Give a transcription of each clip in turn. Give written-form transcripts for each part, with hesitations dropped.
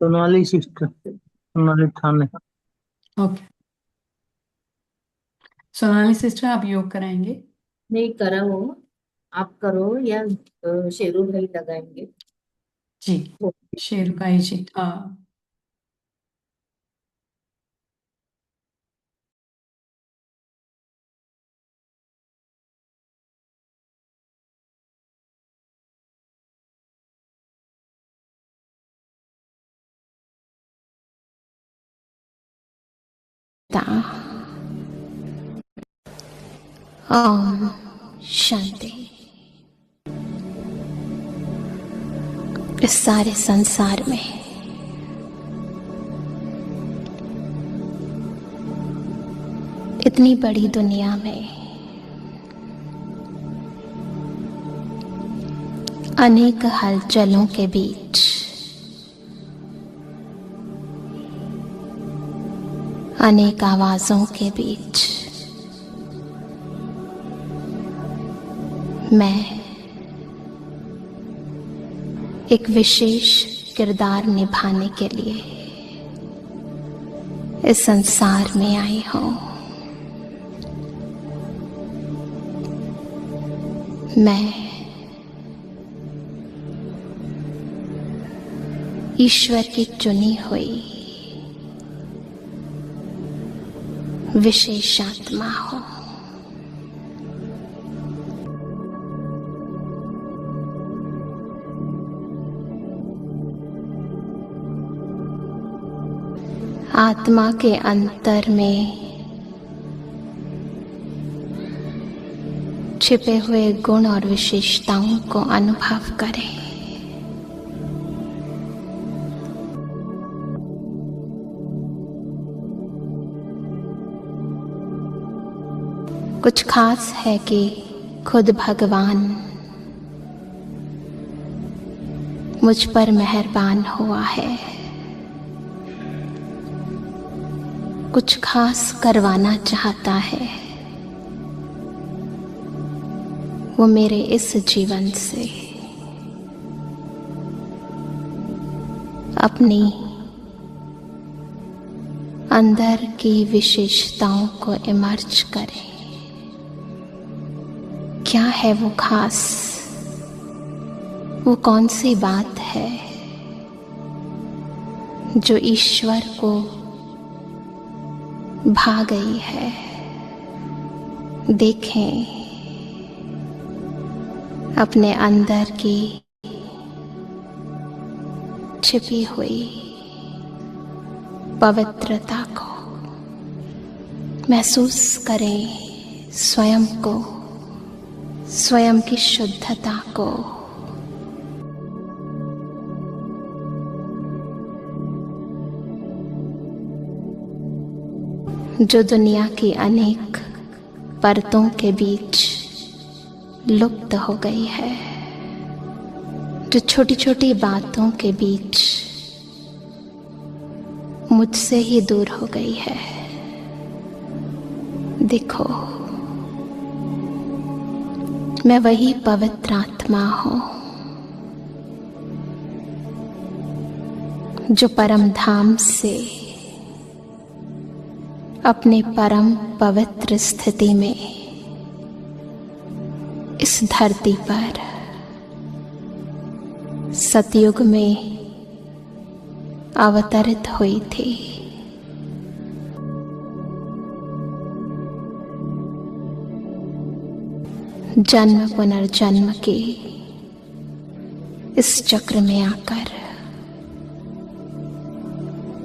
Sonali sister, Sonali थाने। Okay. Sonali sister, आप योग कराएंगे? नहीं करा हो। आप करो या शेरू भाई लगाएंगे। जी। शेर का ही जी, हाँ। ओम शांति। इस सारे संसार में इतनी बड़ी दुनिया में अनेक हलचलों के बीच अनेक आवाजों के बीच मैं एक विशेष किरदार निभाने के लिए इस संसार में आई हूं। मैं ईश्वर की चुनी हुई विशेष आत्मा हूं। आत्मा के अंतर में छिपे हुए गुण और विशेषताओं को अनुभव करें। कुछ खास है कि खुद भगवान मुझ पर मेहरबान हुआ है। कुछ खास करवाना चाहता है, वो मेरे इस जीवन से अपनी अंदर की विशेषताओं को इमर्ज करे। क्या है वो खास? वो कौन सी बात है जो ईश्वर को भा गई है? देखें अपने अंदर की छिपी हुई पवित्रता को। महसूस करें स्वयं को, स्वयं की शुद्धता को। जो दुनिया की अनेक परतों के बीच लुप्त हो गई है, जो छोटी छोटी बातों के बीच मुझसे ही दूर हो गई है। देखो, मैं वही पवित्र आत्मा हूं जो परम धाम से अपने परम पवित्र स्थिति में इस धरती पर सतयुग में अवतरित हुई थी। जन्म पुनर्जन्म के इस चक्र में आकर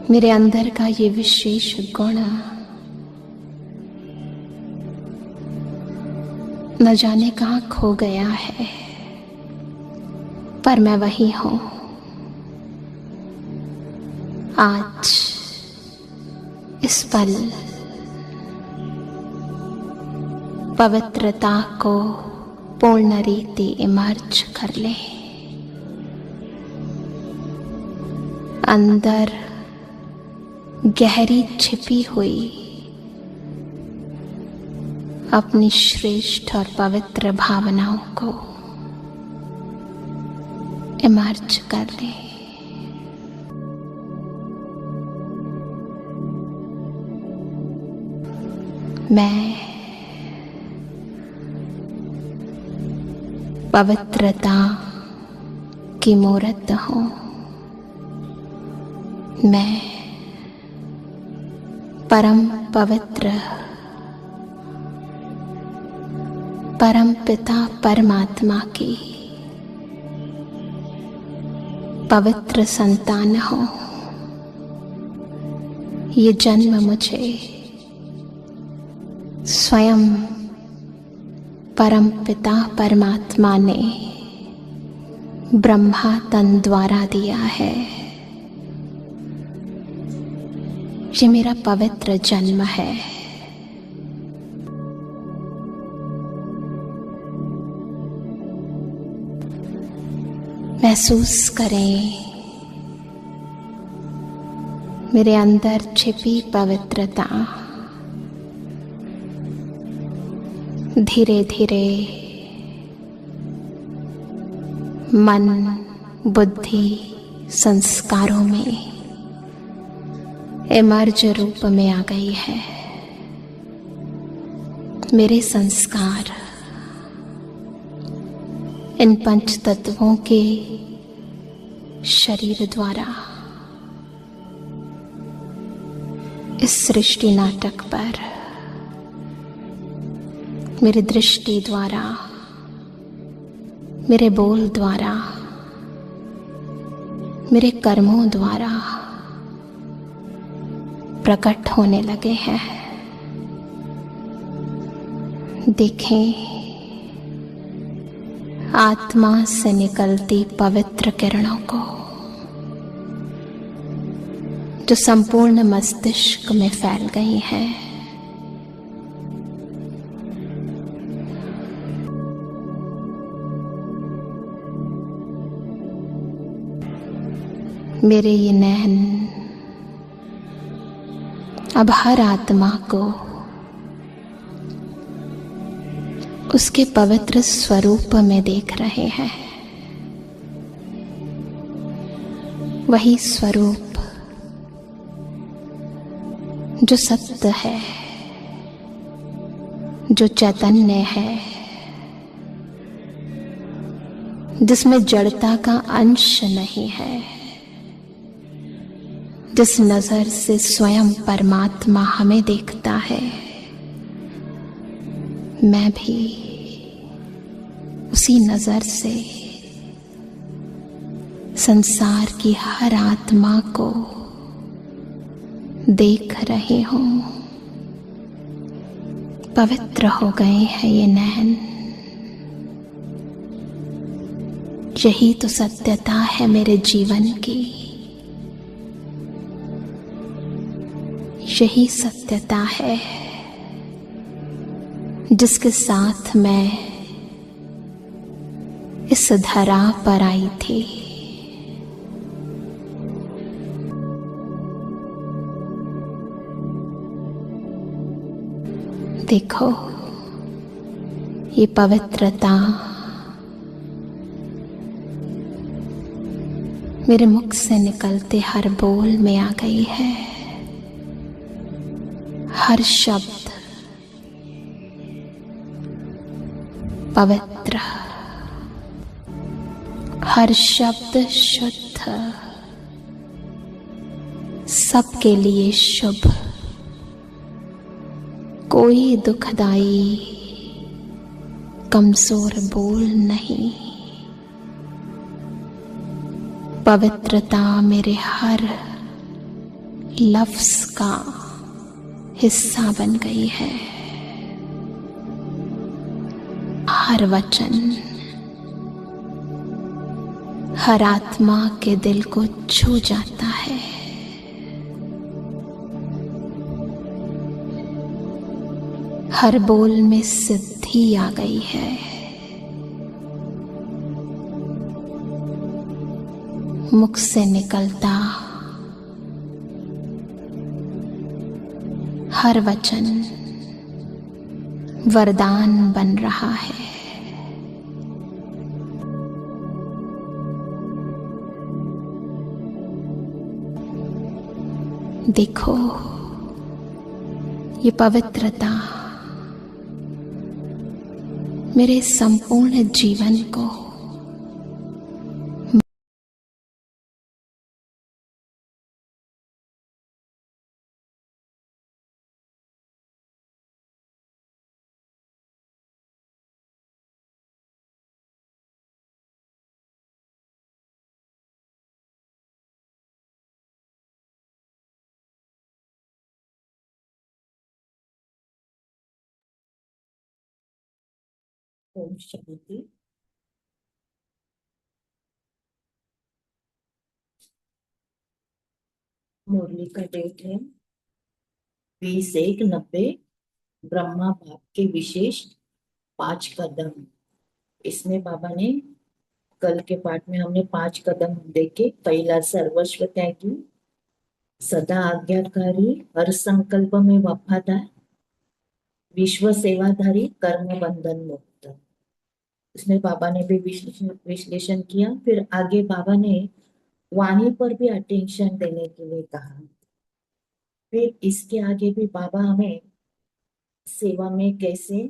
मेरे अंदर का ये विशेष गुण न जाने कहां खो गया है, पर मैं वही हूं। आज इस पल पवित्रता को पूर्ण रीति इमर्ज कर ले। अंदर गहरी छिपी हुई अपनी श्रेष्ठ और पवित्र भावनाओं को इमर्ज कर ले। मैं पवित्रता की मूर्त हूँ। मैं परम पवित्र परम पिता परमात्मा की पवित्र संतान हूँ। ये जन्म मुझे स्वयं परम पिता परमात्मा ने ब्रह्मा तन द्वारा दिया है। ये मेरा पवित्र जन्म है। महसूस करें मेरे अंदर छिपी पवित्रता धीरे धीरे मन, बुद्धि, संस्कारों में एमर्ज रूप में आ गई है। मेरे संस्कार इन पंच तत्वों के शरीर द्वारा इस सृष्टि नाटक पर मेरी दृष्टि द्वारा, मेरे बोल द्वारा, मेरे कर्मों द्वारा प्रकट होने लगे हैं। देखें, आत्मा से निकलती पवित्र किरणों को जो संपूर्ण मस्तिष्क में फैल गई हैं। मेरे ये नैन अब हर आत्मा को उसके पवित्र स्वरूप में देख रहे हैं। वही स्वरूप जो सत्य है, जो चैतन्य है, जिसमें जड़ता का अंश नहीं है, जिस नजर से स्वयं परमात्मा हमें देखता है, मैं भी उसी नजर से संसार की हर आत्मा को देख रही हूं। पवित्र हो गए हैं ये नैन। यही तो सत्यता है मेरे जीवन की। यही सत्यता है जिसके साथ मैं इस धरा पर आई थी। देखो, ये पवित्रता मेरे मुख से निकलते हर बोल में आ गई है। हर शब्द पवित्र, हर शब्द शुद्ध, सबके लिए शुभ। कोई दुखदाई कमजोर बोल नहीं। पवित्रता मेरे हर लफ्ज का हिस्सा बन गई है। हर वचन हर आत्मा के दिल को छू जाता है। हर बोल में सिद्धि आ गई है। मुख से निकलता हर वचन वरदान बन रहा है। देखो, ये पवित्रता मेरे संपूर्ण जीवन को ओम शांति। मुरली का डेट है 20/1/90। ब्रह्मा बाप के विशेष 5 कदम। इसमें बाबा ने कल के पाठ में हमने 5 कदम देखे। पहला, सर्वस्व त्यागी, सदा आज्ञाकारी, हर संकल्प में वफादार, विश्व सेवाधारी, कर्म बंधन मुक्त। इसमें बाबा ने भी विश्लेषण किया। फिर आगे बाबा ने वाणी पर भी अटेंशन देने के लिए कहा। फिर इसके आगे भी बाबा हमें सेवा में कैसे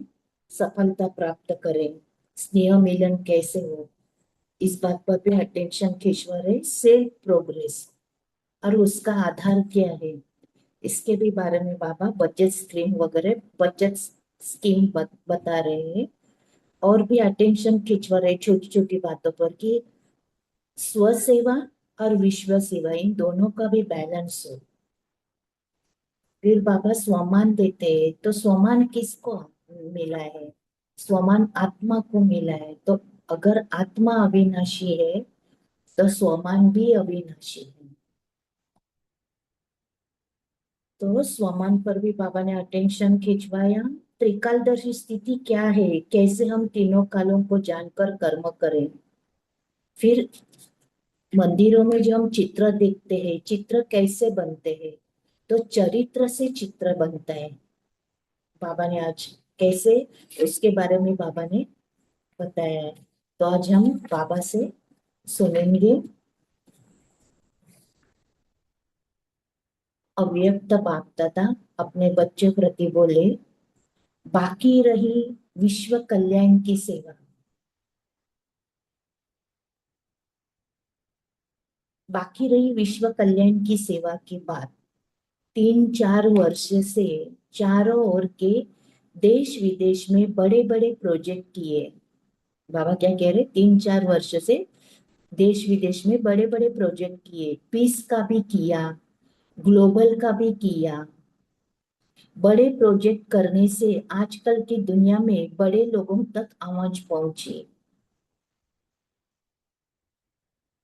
सफलता प्राप्त करें, स्नेह मिलन कैसे हो, इस बात पर भी अटेंशन खिंचवा रहे। सेल्फ प्रोग्रेस और उसका आधार क्या है, इसके भी बारे में बाबा बचत स्कीम वगैरह बचत स्कीम बता रहे हैं। और भी अटेंशन खिंचवा रहे छोटी छोटी बातों पर कि स्व सेवा और विश्व सेवा इन दोनों का भी बैलेंस हो। फिर बाबा स्वमान देते हैं, तो स्वमान किसको मिला है? स्वमान आत्मा को मिला है। तो अगर आत्मा अविनाशी है तो स्वमान भी अविनाशी है। तो स्वमान पर भी बाबा ने अटेंशन खिंचवाया। त्रिकालदर्शी स्थिति क्या है, कैसे हम तीनों कालों को जानकर कर्म करें। फिर मंदिरों में जो हम चित्र देखते हैं, चित्र कैसे बनते हैं? तो चरित्र से चित्र बनता है। बाबा ने आज कैसे, उसके बारे में बाबा ने बताया है। तो आज हम बाबा से सुनेंगे। अव्यक्त बाप दादा अपने बच्चों प्रति बोले, बाकी रही विश्व कल्याण की सेवा। बाकी रही विश्व कल्याण की सेवा की बात। 3-4 वर्ष से चारों ओर के देश विदेश में बड़े बड़े प्रोजेक्ट किए। बाबा क्या कह रहे? 3-4 वर्ष से देश विदेश में बड़े बड़े प्रोजेक्ट किए। पीस का भी किया, ग्लोबल का भी किया। बड़े प्रोजेक्ट करने से आजकल की दुनिया में बड़े लोगों तक आवाज पहुंची।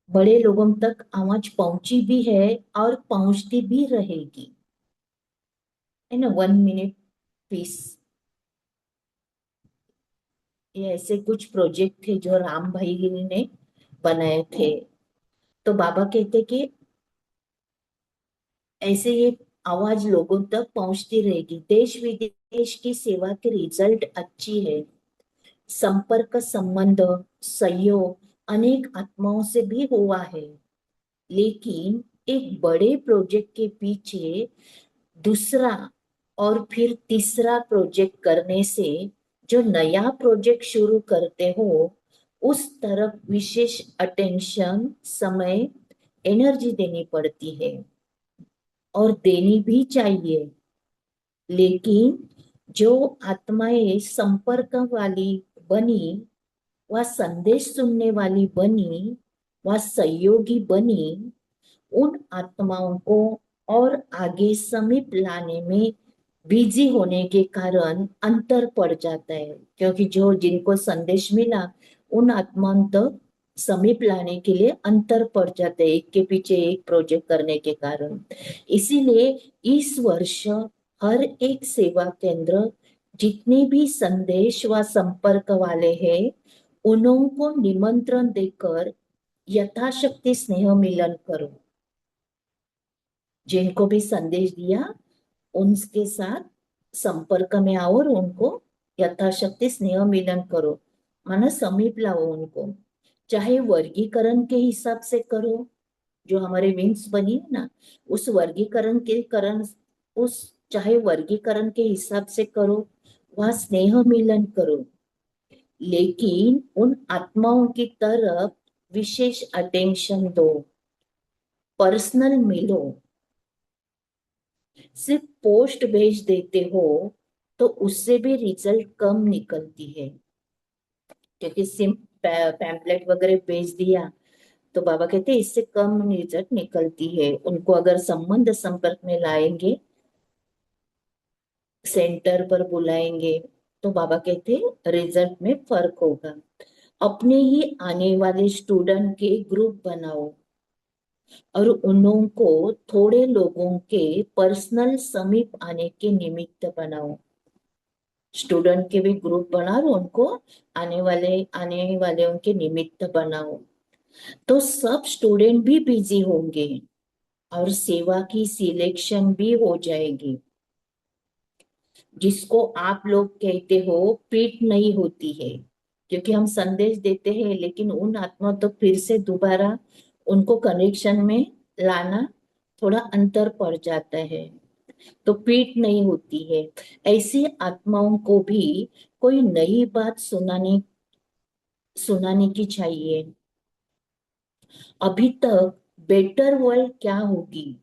बड़े लोगों तक आवाज पहुंची भी है और पहुंचती भी रहेगी, है ना। 1 मिनट पीस, ये ऐसे कुछ प्रोजेक्ट थे जो राम भाई ने बनाए थे। तो बाबा कहते कि ऐसे ये आवाज लोगों तक पहुंचती रहेगी। देश विदेश की सेवा के रिजल्ट अच्छी है। संपर्क, संबंध, सहयोग अनेक आत्माओं से भी हुआ है। लेकिन एक बड़े प्रोजेक्ट के पीछे दूसरा और फिर तीसरा प्रोजेक्ट करने से जो नया प्रोजेक्ट शुरू करते हो उस तरफ विशेष अटेंशन, समय, एनर्जी देनी पड़ती है और देनी भी चाहिए। लेकिन जो आत्माएं संपर्क वाली बनी, वह संदेश सुनने वाली बनी, वह सहयोगी बनी, उन आत्माओं को और आगे समीप लाने में बिजी होने के कारण अंतर पड़ जाता है। क्योंकि जो जिनको संदेश मिला उन आत्माओं तक समीप लाने के लिए अंतर पड़ जाते हैं, एक के पीछे एक प्रोजेक्ट करने के कारण। इसीलिए इस वर्ष हर एक सेवा केंद्र जितने भी संदेश व संपर्क वाले हैं उनको निमंत्रण देकर यथाशक्ति स्नेह मिलन करो। जिनको भी संदेश दिया उनके साथ संपर्क में आओ और उनको यथाशक्ति स्नेह मिलन करो, माना समीप लाओ उनको। चाहे वर्गीकरण के हिसाब से करो, जो हमारे विंग्स बनी है ना, उस वर्गीकरण के चाहे वर्गीकरण के हिसाब से करो, वह स्नेह मिलन करो। लेकिन उन आत्माओं की तरफ विशेष अटेंशन दो, पर्सनल मिलो। सिर्फ पोस्ट भेज देते हो तो उससे भी रिजल्ट कम निकलती है, क्योंकि सिर्फ पैम्पलेट वगैरह भेज दिया तो बाबा कहते हैं इससे कम रिजल्ट निकलती है। उनको अगर संबंध संपर्क में लाएंगे, सेंटर पर बुलाएंगे, तो बाबा कहते हैं रिजल्ट में फर्क होगा। अपने ही आने वाले स्टूडेंट के ग्रुप बनाओ और उनको थोड़े लोगों के पर्सनल समीप आने के निमित्त बनाओ। स्टूडेंट के भी ग्रुप बनाओ, उनको आने वाले उनके निमित्त बनाओ, तो सब स्टूडेंट भी बिजी होंगे और सेवा की सिलेक्शन भी हो जाएगी। जिसको आप लोग कहते हो पीठ नहीं होती है, क्योंकि हम संदेश देते हैं लेकिन उन आत्मा तो फिर से दोबारा उनको कनेक्शन में लाना थोड़ा अंतर पड़ जाता है, तो पीठ नहीं होती है। ऐसी आत्माओं को भी कोई नई बात सुनाने की चाहिए। अभी तक बेटर वर्ल्ड क्या होगी,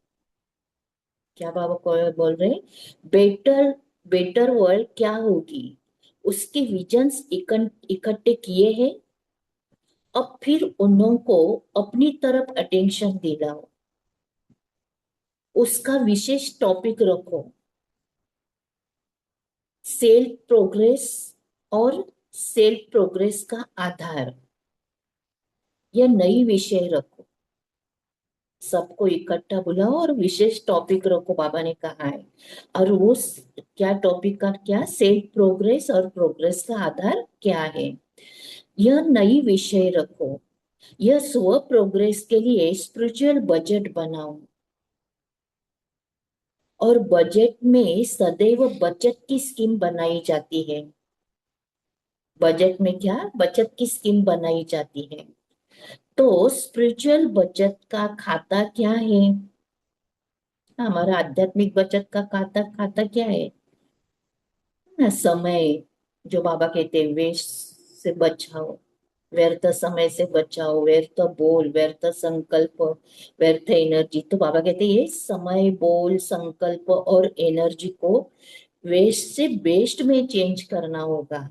क्या बाबा को बोल रहे, बेटर बेटर वर्ल्ड क्या होगी, उसके विजन्स इकट्ठे किए हैं। अब फिर उनको अपनी तरफ अटेंशन दिलाओ, उसका विशेष टॉपिक रखो, सेल्फ प्रोग्रेस और सेल्फ प्रोग्रेस का आधार, यह नई विषय रखो। सबको इकट्ठा बुलाओ और विशेष टॉपिक रखो, बाबा ने कहा है। और वो क्या टॉपिक का क्या, सेल्फ प्रोग्रेस और प्रोग्रेस का आधार क्या है, यह नई विषय रखो। यह स्व प्रोग्रेस के लिए स्पिरिचुअल बजट बनाओ, और बजट में सदैव बचत की स्कीम बनाई जाती है। बजट में क्या बचत की स्कीम बनाई जाती है, तो स्पिरिचुअल बचत का खाता क्या है, हमारा आध्यात्मिक बचत का खाता खाता क्या है ना, समय, जो बाबा कहते हैं वेस्ट से बचाओ, व्यर्थ समय से बचाओ, व्यर्थ बोल, व्यर्थ संकल्प, व्यर्थ एनर्जी। तो बाबा कहते हैं ये समय, बोल, संकल्प और एनर्जी को वेस्ट से बेस्ट में चेंज करना होगा।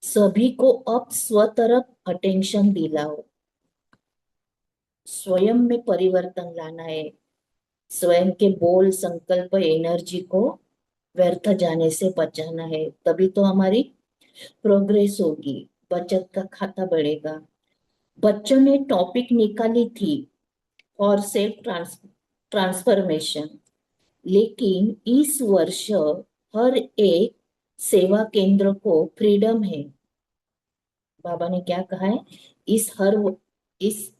सभी को अब स्व तरफ अटेंशन दिलाओ, स्वयं में परिवर्तन लाना है। स्वयं के बोल, संकल्प, एनर्जी को व्यर्थ जाने से बचाना है, तभी तो हमारी प्रोग्रेस होगी, बचत का खाता बढ़ेगा। बच्चों ने टॉपिक निकाली थी और सेल्फ ट्रांसफॉर्मेशन, लेकिन इस वर्ष हर एक सेवा केंद्र को फ्रीडम है। बाबा ने क्या कहा है, इस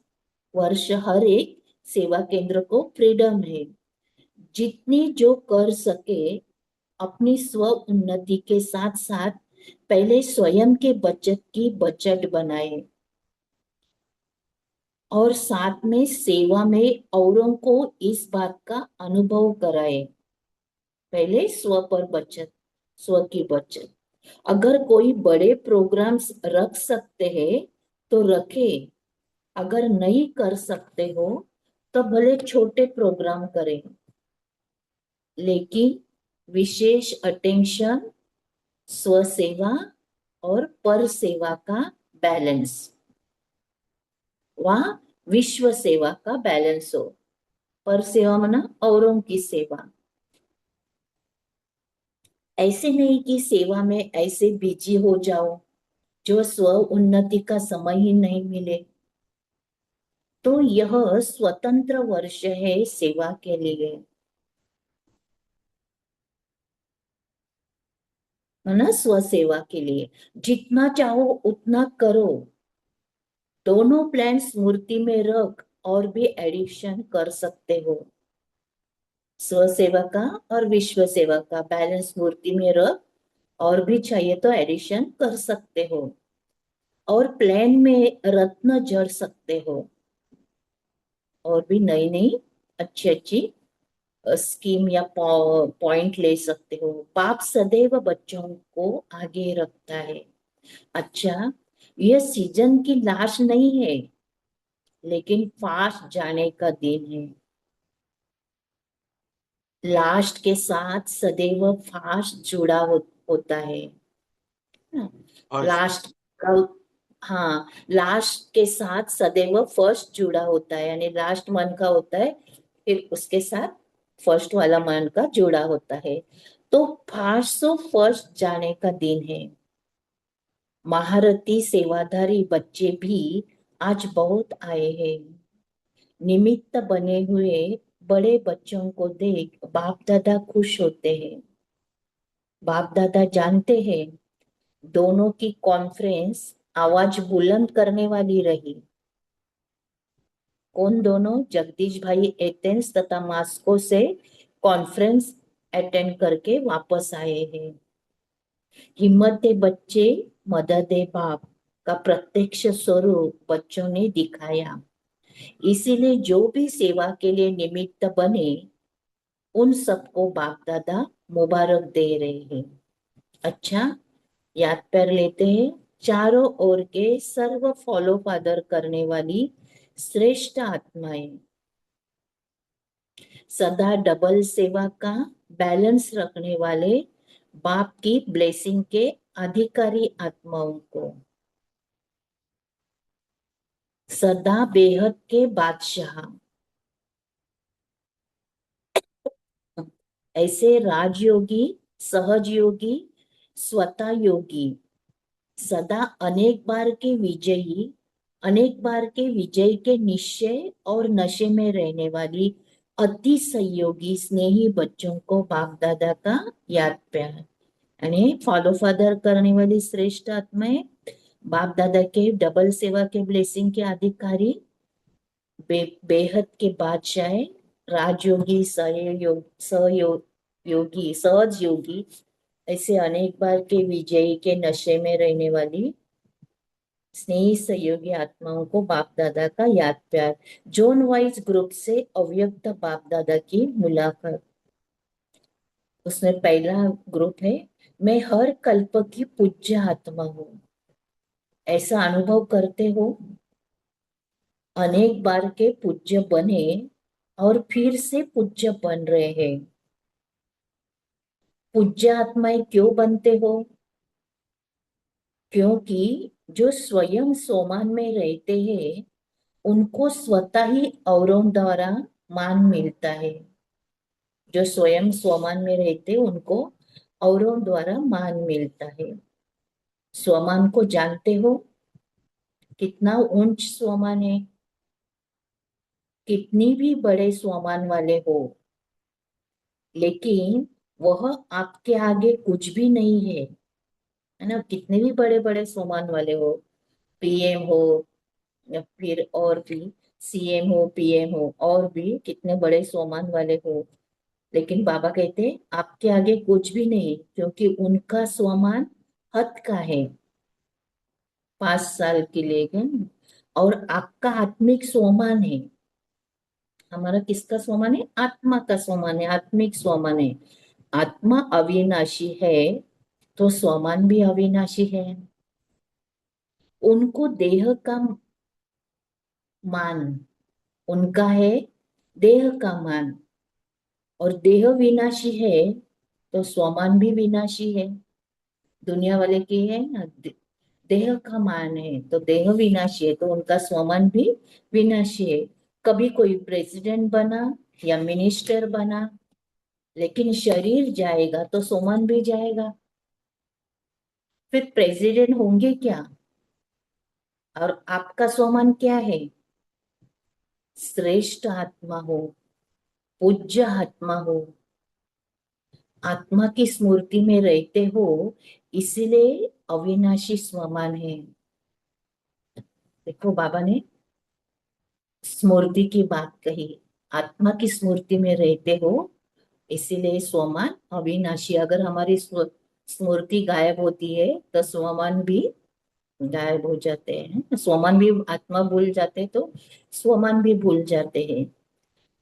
वर्ष हर एक सेवा केंद्र को फ्रीडम है। जितनी जो कर सके अपनी स्व उन्नति के साथ साथ पहले स्वयं के बचत की बजट बनाए, और साथ में सेवा में औरों को इस बात का अनुभव कराए। पहले स्व पर बचत, स्व की बचत। अगर कोई बड़े प्रोग्राम्स रख सकते हैं तो रखे, अगर नहीं कर सकते हो तो भले छोटे प्रोग्राम करें, लेकिन विशेष अटेंशन स्व सेवा और पर सेवा का बैलेंस, वहां विश्व सेवा का बैलेंस हो। पर सेवा मना औरों की सेवा, ऐसे नहीं कि सेवा में ऐसे बिजी हो जाओ जो स्व उन्नति का समय ही नहीं मिले। तो यह स्वतंत्र वर्ष है सेवा के लिए, है ना, स्व सेवा के लिए। जितना चाहो उतना करो, दोनों प्लान स्मृति में रख और भी एडिशन कर सकते हो। स्व सेवा का और विश्व सेवा का बैलेंस स्मृति में रख, और भी चाहिए तो एडिशन कर सकते हो, और प्लान में रत्न जड़ सकते हो, और भी नई नई अच्छी अच्छी स्कीम या पॉइंट ले सकते हो। बाप सदैव बच्चों को आगे रखता है। अच्छा, यह सीजन की लाश नहीं है, लेकिन फास्ट जाने का दिन है। लास्ट के साथ सदैव फास्ट जुड़ा होता है। फर्स्ट लास्ट का, हाँ, लास्ट के साथ सदैव फर्स्ट जुड़ा होता है, यानी लास्ट मंथ का होता है, फिर उसके साथ फर्स्ट वाला मंथ का जुड़ा होता है। तो फास्ट सो फर्स्ट जाने का दिन है। महारथी सेवाधारी बच्चे भी आज बहुत आए हैं। निमित्त बने हुए बड़े बच्चों को देख बाप दादा खुश होते हैं। बाप दादा जानते हैं दोनों की कॉन्फ्रेंस आवाज बुलंद करने वाली रही। कौन दोनों? जगदीश भाई एथेंस तथा मास्को से कॉन्फ्रेंस अटेंड करके वापस आए हैं। हिम्मत दे बच्चे, मदद दे बाप का प्रत्यक्ष स्वरूप बच्चों ने दिखाया। इसीलिए जो भी सेवा के लिए निमित्त बने, उन सबको बाप दादा मुबारक दे रहे हैं। अच्छा, याद कर लेते हैं। चारों ओर के सर्व फॉलो फादर करने वाली श्रेष्ठ आत्माएं, सदा डबल सेवा का बैलेंस रखने वाले बाप की ब्लेसिंग के अधिकारी आत्माओं को, सदा बेहद के बादशाह, ऐसे राजयोगी, सहज योगी, स्वतः योगी, सदा अनेक बार के विजयी, अनेक बार के विजय के निश्चय और नशे में रहने वाली अति सहयोगी स्नेही बच्चों को बाप दादा का याद प्यार, यानी फॉलो फादर करने वाली श्रेष्ठ आत्माएं, बाप दादा के डबल सेवा के ब्लेसिंग के अधिकारी, बेहद के बादशाह, राजयोगी, सहयोगी, सहज योगी, ऐसे अनेक बार के विजयी के नशे में रहने वाली स्नेही सहयोगी आत्माओं को बाप दादा का याद प्यार। जोन वाइज ग्रुप से अव्यक्त बाप दादा की मुलाकात। उसमें पहला ग्रुप है, मैं हर कल्प की पूज्य आत्मा हूँ। ऐसा अनुभव करते हो? अनेक बार के पूज्य बने और फिर से पूज्य बन रहे हैं। पूज्य आत्माएं क्यों बनते हो? क्योंकि जो स्वयं सोमान में रहते हैं, उनको स्वतः ही औरों द्वारा मान मिलता है। जो स्वयं स्वमान में रहते उनको औरों द्वारा मान मिलता है। स्वमान को जानते हो? कितना ऊंच स्वमान है। कितनी भी बड़े स्वमान वाले हो, लेकिन वह आपके आगे कुछ भी नहीं है ना। कितने भी बड़े बड़े स्वमान वाले हो, पीएम हो या फिर और भी सीएम हो, पीएम हो, और भी कितने बड़े स्वमान वाले हो, लेकिन बाबा कहते हैं आपके आगे कुछ भी नहीं, क्योंकि उनका स्वमान हद का है, 5 साल के लिए। और आपका आत्मिक स्वमान है। हमारा किसका स्वमान है? आत्मा का स्वमान है, आत्मिक स्वमान है। आत्मा अविनाशी है, तो स्वमान भी अविनाशी है। उनको देह का मान, उनका है देह का मान, और देह विनाशी है तो स्वमान भी विनाशी है। दुनिया वाले की है ना, देह का मान है तो देह विनाशी है, तो उनका स्वमान भी विनाशी है। कभी कोई प्रेसिडेंट बना या मिनिस्टर बना, लेकिन शरीर जाएगा तो स्वमान भी जाएगा। फिर प्रेसिडेंट होंगे क्या? और आपका स्वमान क्या है? श्रेष्ठ आत्मा हो, पूज्य आत्मा हो, आत्मा की स्मृति में रहते हो, इसलिए अविनाशी स्वमान है। देखो, बाबा ने स्मृति की बात कही, आत्मा की स्मृति में रहते हो, इसीलिए स्वमान अविनाशी। अगर हमारी स्मृति गायब होती है तो स्वमान भी गायब हो जाते हैं। स्वमान भी, आत्मा भूल जाते तो स्वमान भी भूल जाते हैं।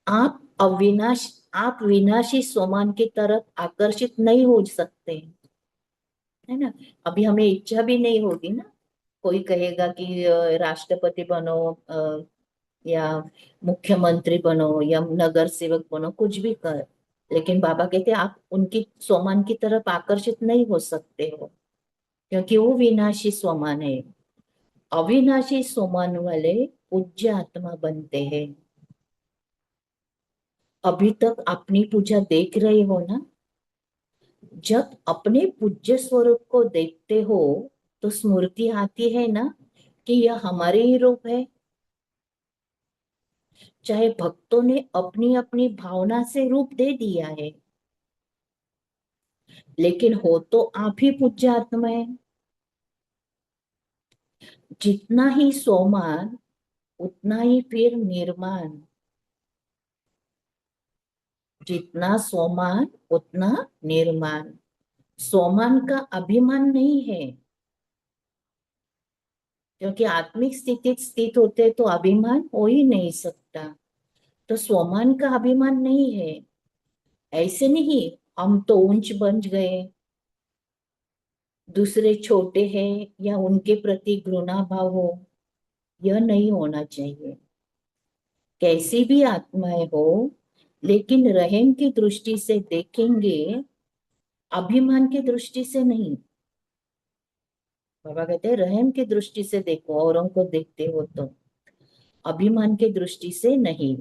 आप अविनाश आप विनाशी सोमान की तरफ आकर्षित नहीं हो सकते, है ना। अभी हमें इच्छा भी नहीं होगी ना, कोई कहेगा कि राष्ट्रपति बनो, या मुख्यमंत्री बनो या नगर सेवक बनो, कुछ भी कर, लेकिन बाबा कहते हैं आप उनकी सोमान की तरफ आकर्षित नहीं हो सकते हो, क्योंकि वो विनाशी सोमान है। अविनाशी सोमान वाले पूज्य आत्मा बनते हैं। अभी तक अपनी पूजा देख रहे हो ना, जब अपने पूज्य स्वरूप को देखते हो तो स्मृति आती है ना कि यह हमारे ही रूप है। चाहे भक्तों ने अपनी अपनी भावना से रूप दे दिया है, लेकिन हो तो आप ही पूज्य आत्मा है। जितना ही सोमान उतना ही फिर निर्माण, जितना सोमान उतना निर्माण। सोमान का अभिमान नहीं है, क्योंकि आत्मिक स्थिति स्थित होते तो अभिमान हो ही नहीं सकता। तो सोमान का अभिमान नहीं है। ऐसे नहीं हम तो ऊंच बन गए, दूसरे छोटे हैं या उनके प्रति घृणा भाव हो, यह नहीं होना चाहिए। कैसी भी आत्माएं हो, लेकिन रहम की दृष्टि से देखेंगे, अभिमान की दृष्टि से नहीं। बाबा कहते हैं रहम की दृष्टि से देखो, औरों को देखते हो तो, अभिमान की दृष्टि से नहीं।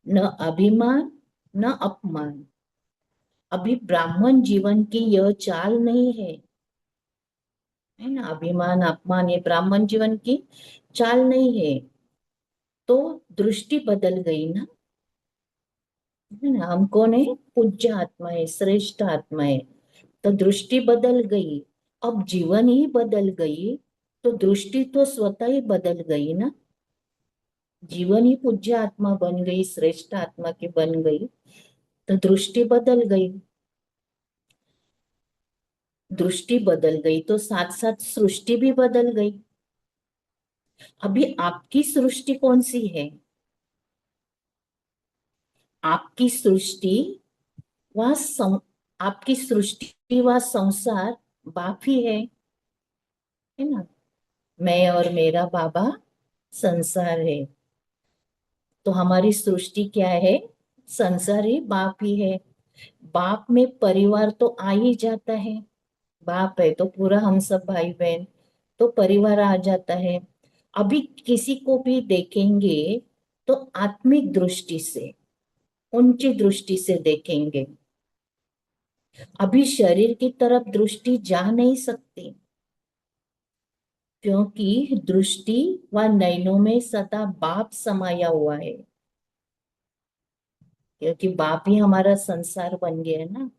न अभिमान न अपमान। अभी ब्राह्मण जीवन की यह चाल नहीं है ना। अभिमान अपमान ये ब्राह्मण जीवन की चाल नहीं है। तो दृष्टि बदल गई ना, है ना। हमको ने पूज्य आत्मा है, श्रेष्ठ आत्मा है, तो दृष्टि बदल गई। अब जीवन ही बदल गई तो दृष्टि तो स्वतः ही बदल गई ना। जीवन ही पूज्य आत्मा बन गई, श्रेष्ठ आत्मा की बन गई, तो दृष्टि बदल गई। दृष्टि बदल गई तो साथ साथ सृष्टि भी बदल गई। अभी आपकी सृष्टि कौन सी है? आपकी सृष्टि व आपकी सृष्टि व संसार बाप ही है ना। मैं और मेरा बाबा संसार है। तो हमारी सृष्टि क्या है? संसार ही बाप ही है। बाप में परिवार तो आ ही जाता है। बाप है तो पूरा हम सब भाई बहन, तो परिवार आ जाता है। अभी किसी को भी देखेंगे तो आत्मिक दृष्टि से, ऊंची दृष्टि से देखेंगे। अभी शरीर की तरफ दृष्टि जा नहीं सकती, क्योंकि दृष्टि व नयनों में सदा बाप समाया हुआ है। क्योंकि बाप ही हमारा संसार बन गया है ना।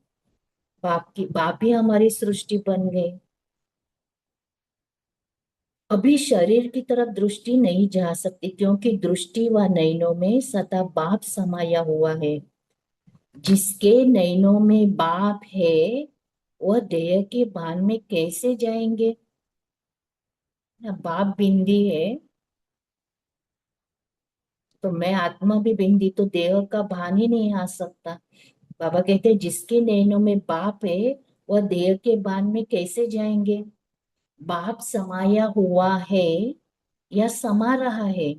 बाप ही हमारी सृष्टि बन गई। अभी शरीर की तरफ दृष्टि नहीं जा सकती, क्योंकि दृष्टि व नयनों में सदा बाप समाया हुआ है। जिसके नयनों में बाप है वह देह के भान में कैसे जाएंगे? ना बाप बिंदी है तो मैं आत्मा भी बिंदी, तो देह का भान ही नहीं आ सकता। बाबा कहते हैं जिसके नैनों में बाप है वह देह के भान में कैसे जाएंगे? बाप समाया हुआ है या समा रहा है?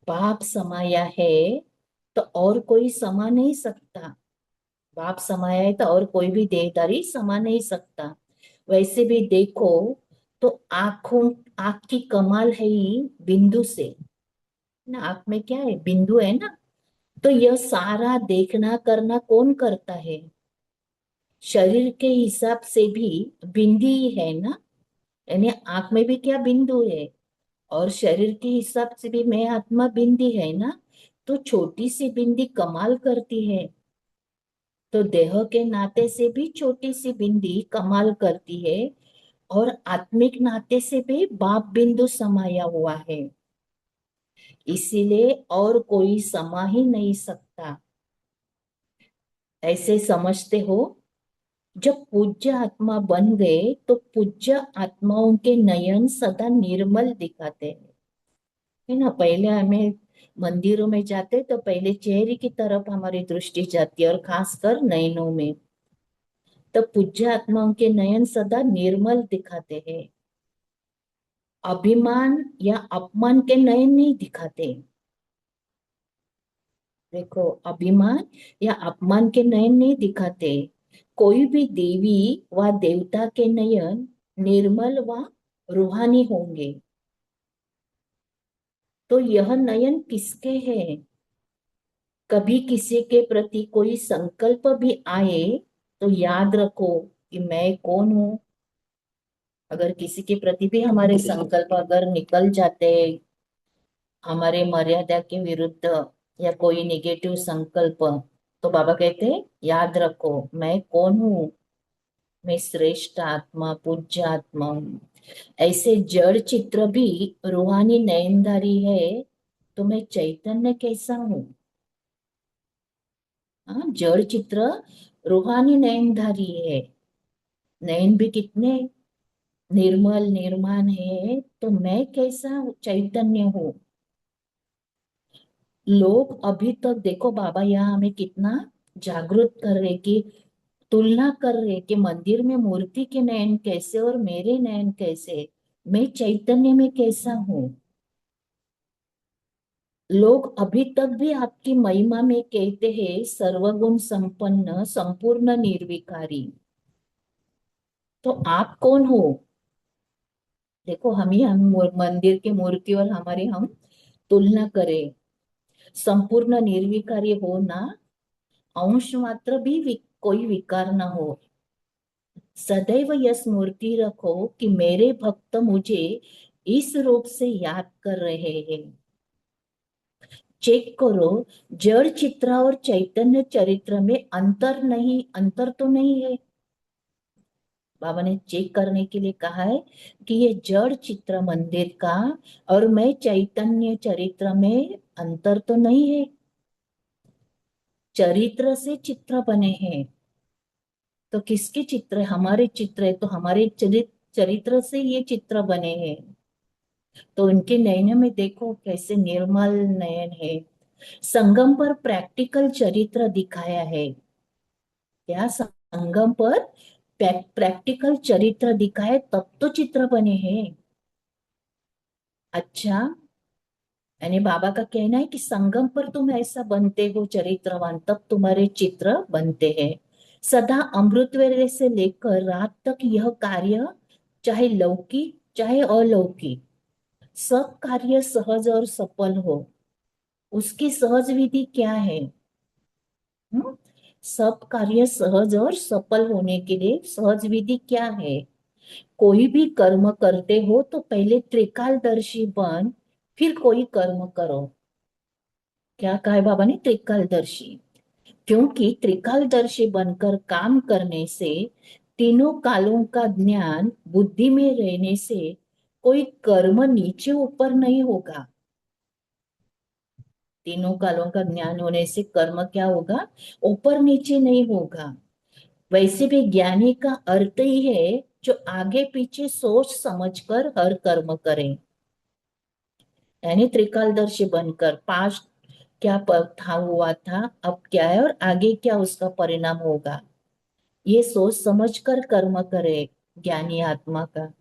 बाप समाया है तो और कोई समा नहीं सकता। बाप समाया है तो और कोई भी देहधारी समा नहीं सकता। वैसे भी देखो तो आंख की कमाल है ही बिंदु से ना। आंख में क्या है? बिंदु है ना। तो यह सारा देखना करना कौन करता है? शरीर के हिसाब से भी बिंदी ही है ना। यानी आंख में भी क्या बिंदु है, और शरीर के हिसाब से भी मैं आत्मा बिंदी है ना। तो छोटी सी बिंदी कमाल करती है, तो देह के नाते से भी छोटी सी बिंदी कमाल करती है, और आत्मिक नाते से भी बाप बिंदु समाया हुआ है। इसीलिए और कोई समा ही नहीं सकता। ऐसे समझते हो? जब पूज्य आत्मा बन गए तो पूज्य आत्माओं के नयन सदा निर्मल दिखाते हैं, है ना। पहले हमें मंदिरों में जाते तो पहले चेहरे की तरफ हमारी दृष्टि जाती है और खासकर नयनों में। तो पूज्य आत्माओं के नयन सदा निर्मल दिखाते हैं, अभिमान या अपमान के नयन नहीं दिखाते। देखो, अभिमान या अपमान के नयन नहीं दिखाते। कोई भी देवी व देवता के नयन निर्मल व रूहानी होंगे। तो यह नयन किसके हैं? कभी किसी के प्रति कोई संकल्प भी आए तो याद रखो कि मैं कौन हूं। अगर किसी के प्रति भी हमारे संकल्प अगर निकल जाते हैं हमारे मर्यादा के विरुद्ध या कोई नेगेटिव संकल्प, तो बाबा कहते हैं याद रखो मैं कौन हूँ। मैं श्रेष्ठ आत्मा, पूज्य आत्मा हूँ। ऐसे जड़ चित्र भी रूहानी नयनधारी है, तो मैं चैतन्य कैसा हूँ? हाँ, जड़ चित्र रूहानी नयनधारी है। नयन भी कितने निर्मल निर्माण है, तो मैं कैसा चैतन्य हूँ। लोग अभी तक देखो बाबा यहाँ हमें कितना जागरूक कर रहे कि तुलना कर रहे कि मंदिर में मूर्ति के नयन कैसे और मेरे नयन कैसे, मैं चैतन्य में कैसा हूँ। लोग अभी तक भी आपकी महिमा में कहते हैं सर्वगुण संपन्न संपूर्ण निर्विकारी। तो आप कौन हो? देखो हम मंदिर की मूर्ति और हमारी हम तुलना करें। संपूर्ण निर्विकारी हो ना, अंश मात्र भी कोई विकार ना हो। सदैव यह स्मृति रखो कि मेरे भक्त मुझे इस रूप से याद कर रहे हैं। चेक करो, जड़ चित्र और चैतन्य चरित्र में अंतर तो नहीं है। बाबा ने चेक करने के लिए कहा है कि ये जड़ चित्र मंदिर का और मैं चैतन्य चरित्र में अंतर तो नहीं है। चरित्र से चित्र बने हैं, तो किसके चित्र है? हमारे चित्र है, तो हमारे चरित्र से ये चित्र बने हैं। तो उनके नयन में देखो कैसे निर्मल नयन है। संगम पर प्रैक्टिकल चरित्र दिखाया है। क्या संगम पर प्रैक्टिकल चरित्र दिखाए तब तो चित्र बने हैं। अच्छा, यानी बाबा का कहना है कि संगम पर तुम ऐसा बनते हो चरित्रवान, तब तुम्हारे चित्र बनते हैं। सदा अमृत वेले से लेकर रात तक यह कार्य, चाहे लौकिक चाहे अलौकिक, सब कार्य सहज और सफल हो। उसकी सहज विधि क्या है? हम्म? सब कार्य सहज और सफल होने के लिए सहज विधि क्या है? कोई भी कर्म करते हो तो पहले त्रिकालदर्शी बन, फिर कोई कर्म करो। क्या कहा है बाबा ने? त्रिकालदर्शी। क्योंकि त्रिकालदर्शी बनकर काम करने से, तीनों कालों का ज्ञान बुद्धि में रहने से कोई कर्म नीचे ऊपर नहीं होगा। तीनों कालों का ज्ञान होने से कर्म क्या होगा? ऊपर नीचे नहीं होगा। वैसे भी ज्ञानी का अर्थ ही है जो आगे पीछे सोच समझकर हर कर्म करें। यानी त्रिकालदर्शी बनकर पास्ट क्या था, हुआ था, अब क्या है और आगे क्या उसका परिणाम होगा, ये सोच समझकर कर्म करे ज्ञानी आत्मा का।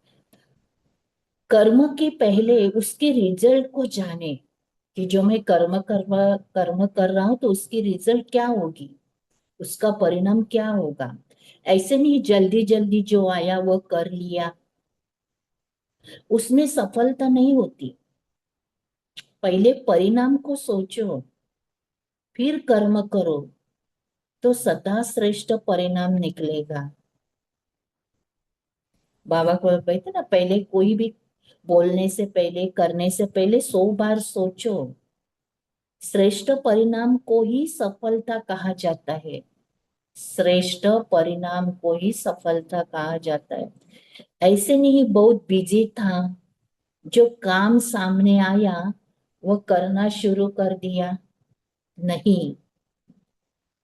कर्म के पहले उसके रिजल्ट को जाने कि जो मैं कर्म कर रहा हूं तो उसकी रिजल्ट क्या होगी, उसका परिणाम क्या होगा। ऐसे नहीं जल्दी जल्दी जो आया वो कर लिया, उसमें सफलता नहीं होती। पहले परिणाम को सोचो, फिर कर्म करो, तो सदा श्रेष्ठ परिणाम निकलेगा। बाबा को कहते ना, पहले कोई भी बोलने से पहले करने से पहले 100 बार सोचो। श्रेष्ठ परिणाम को ही सफलता कहा जाता है। श्रेष्ठ परिणाम को ही सफलता कहा जाता है। ऐसे नहीं बहुत बिजी था, जो काम सामने आया वो करना शुरू कर दिया, नहीं।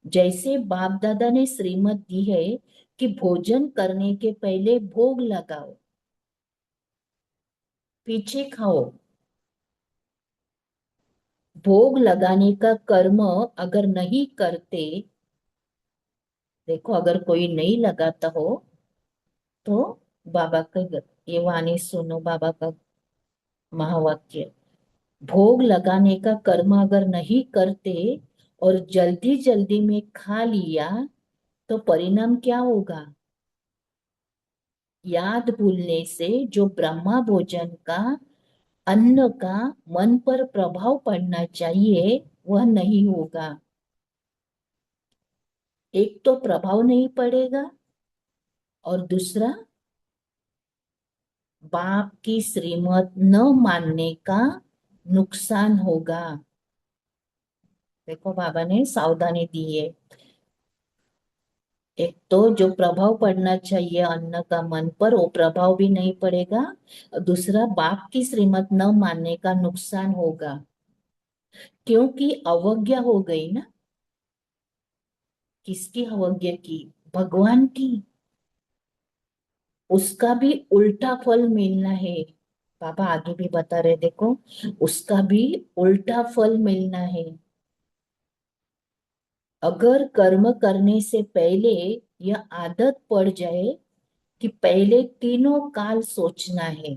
जैसे बाप दादा ने श्रीमत दी है कि भोजन करने के पहले भोग लगाओ, पीछे खाओ, भोग लगाने का कर्म अगर नहीं करते, देखो अगर कोई नहीं लगाता हो तो बाबा का ये वाणी सुनो, बाबा का महावाक्य, भोग लगाने का कर्म अगर नहीं करते और जल्दी जल्दी में खा लिया तो परिणाम क्या होगा? याद भूलने से जो ब्रह्मा भोजन का अन्न का मन पर प्रभाव पड़ना चाहिए वह नहीं होगा। एक तो प्रभाव नहीं पड़ेगा और दूसरा बाप की श्रीमत न मानने का नुकसान होगा। देखो बाबा ने सावधानी दी है, एक तो जो प्रभाव पड़ना चाहिए अन्न का मन पर वो प्रभाव भी नहीं पड़ेगा, और दूसरा बाप की श्रीमत न मानने का नुकसान होगा, क्योंकि अवज्ञा हो गई ना। किसकी अवज्ञा की? भगवान की। उसका भी उल्टा फल मिलना है। बाबा आगे भी बता रहे, देखो उसका भी उल्टा फल मिलना है। अगर कर्म करने से पहले यह आदत पड़ जाए कि पहले तीनों काल सोचना है,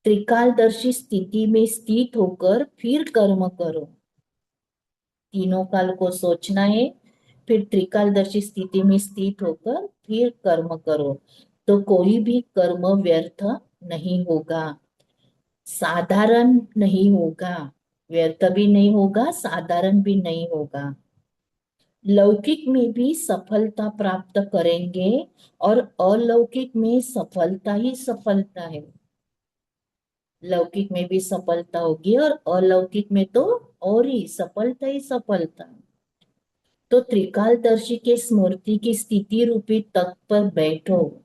त्रिकालदर्शी स्थिति में स्थित होकर फिर कर्म करो। तीनों काल को सोचना है, फिर त्रिकालदर्शी स्थिति में स्थित होकर फिर कर्म करो, तो कोई भी कर्म व्यर्थ नहीं होगा, साधारण नहीं होगा। व्यर्थ भी नहीं होगा, साधारण भी नहीं होगा। लौकिक में भी सफलता प्राप्त करेंगे और अलौकिक में सफलता ही सफलता है। लौकिक में भी सफलता होगी और अलौकिक में तो और ही सफलता। तो त्रिकालदर्शी के स्मृति की स्थिति रूपी तख्त पर बैठो।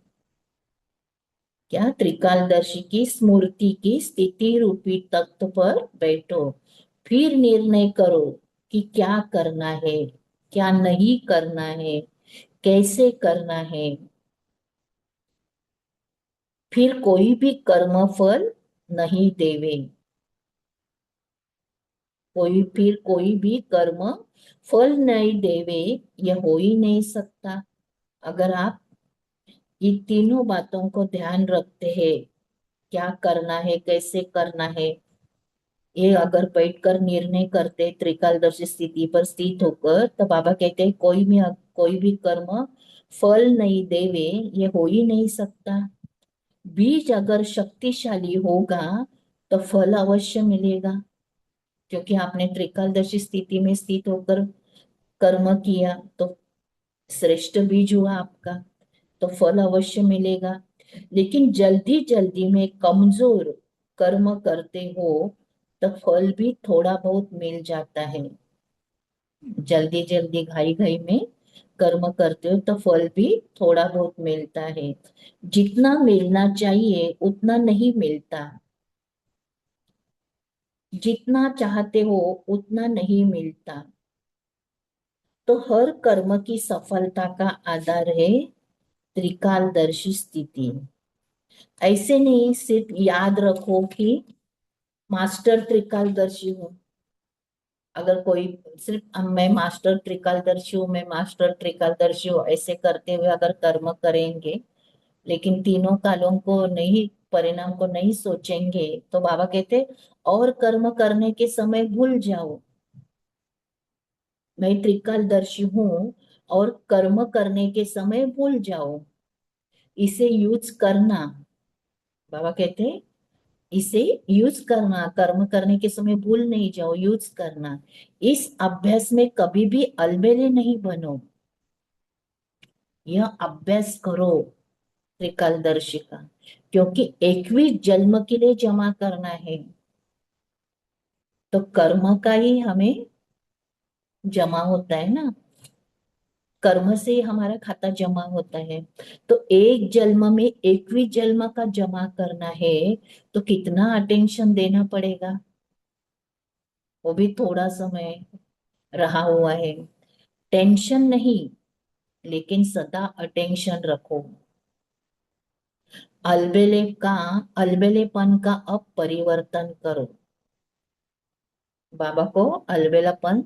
क्या? त्रिकालदर्शी की स्मृति की स्थिति रूपी तख्त पर बैठो, फिर निर्णय करो कि क्या करना है, क्या नहीं करना है, कैसे करना है। फिर कोई भी कर्म फल नहीं देवे, कोई भी कर्म फल नहीं देवे, यह हो ही नहीं सकता। अगर आप ये तीनों बातों को ध्यान रखते हैं, क्या करना है, कैसे करना है, ये अगर बैठकर निर्णय करते त्रिकालदर्शी स्थिति पर स्थित होकर, तो बाबा कहते हैं कोई भी कर्म फल नहीं देवे, ये हो ही नहीं सकता। बीज अगर शक्तिशाली होगा तो फल अवश्य मिलेगा, क्योंकि आपने त्रिकालदर्शी स्थिति में स्थित होकर कर्म किया तो श्रेष्ठ बीज हुआ आपका, तो फल अवश्य मिलेगा। लेकिन जल्दी जल्दी में कमजोर कर्म करते हो तो फल भी थोड़ा बहुत मिल जाता है। जल्दी जल्दी घाई घाई में कर्म करते हो तो फल भी थोड़ा बहुत मिलता है, जितना मिलना चाहिए उतना नहीं मिलता, जितना चाहते हो उतना नहीं मिलता। तो हर कर्म की सफलता का आधार है त्रिकालदर्शी स्थिति। ऐसे नहीं सिर्फ याद रखो कि मास्टर त्रिकालदर्शी हूँ। अगर कोई सिर्फ मैं मास्टर त्रिकालदर्शी हूँ, मैं मास्टर त्रिकालदर्शी हूँ ऐसे करते हुए अगर कर्म करेंगे, लेकिन तीनों कालों को नहीं, परिणाम को नहीं सोचेंगे, तो बाबा कहते और कर्म करने के समय भूल जाओ मैं त्रिकालदर्शी हूँ, और कर्म करने के समय भूल जाओ। इसे यूज करना, बाबा कहते हैं इसे यूज करना, कर्म करने के समय भूल नहीं जाओ, यूज करना। इस अभ्यास में कभी भी अलबेले नहीं बनो, यह अभ्यास करो त्रिकालदर्शी का, क्योंकि 21 जन्म के लिए जमा करना है। तो कर्म का ही हमें जमा होता है ना, कर्म से ही हमारा खाता जमा होता है। तो एक जन्म में 21 जन्म का जमा करना है, तो कितना अटेंशन देना पड़ेगा, वो भी थोड़ा समय रहा हुआ है। टेंशन नहीं, लेकिन सदा अटेंशन रखो। अलबेलेपन का अब परिवर्तन करो। बाबा को अलबेलापन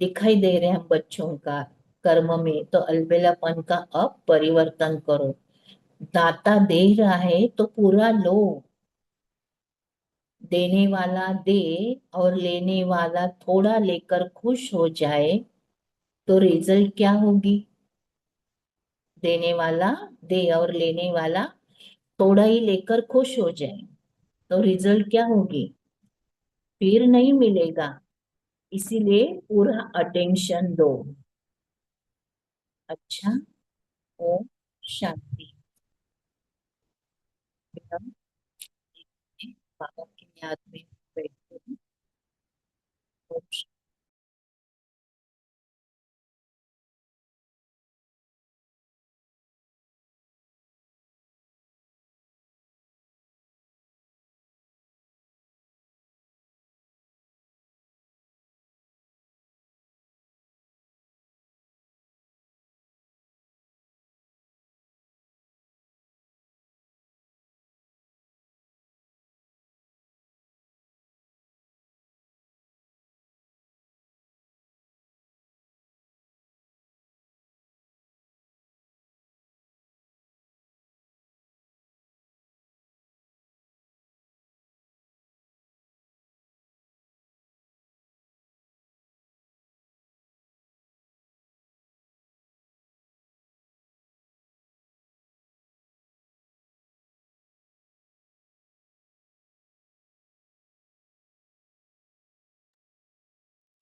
दिखाई दे रहे हैं बच्चों का कर्म में, तो अलबेलापन का अब परिवर्तन करो। दाता दे रहा है तो पूरा लो। देने वाला दे और लेने वाला थोड़ा लेकर खुश हो जाए तो रिजल्ट क्या होगी? देने वाला दे और लेने वाला थोड़ा ही लेकर खुश हो जाए तो रिजल्ट क्या होगी? फिर नहीं मिलेगा। इसीलिए पूरा अटेंशन दो। अच्छा। ओम शांति। बेटा, बाबा की याद में बैठो। Om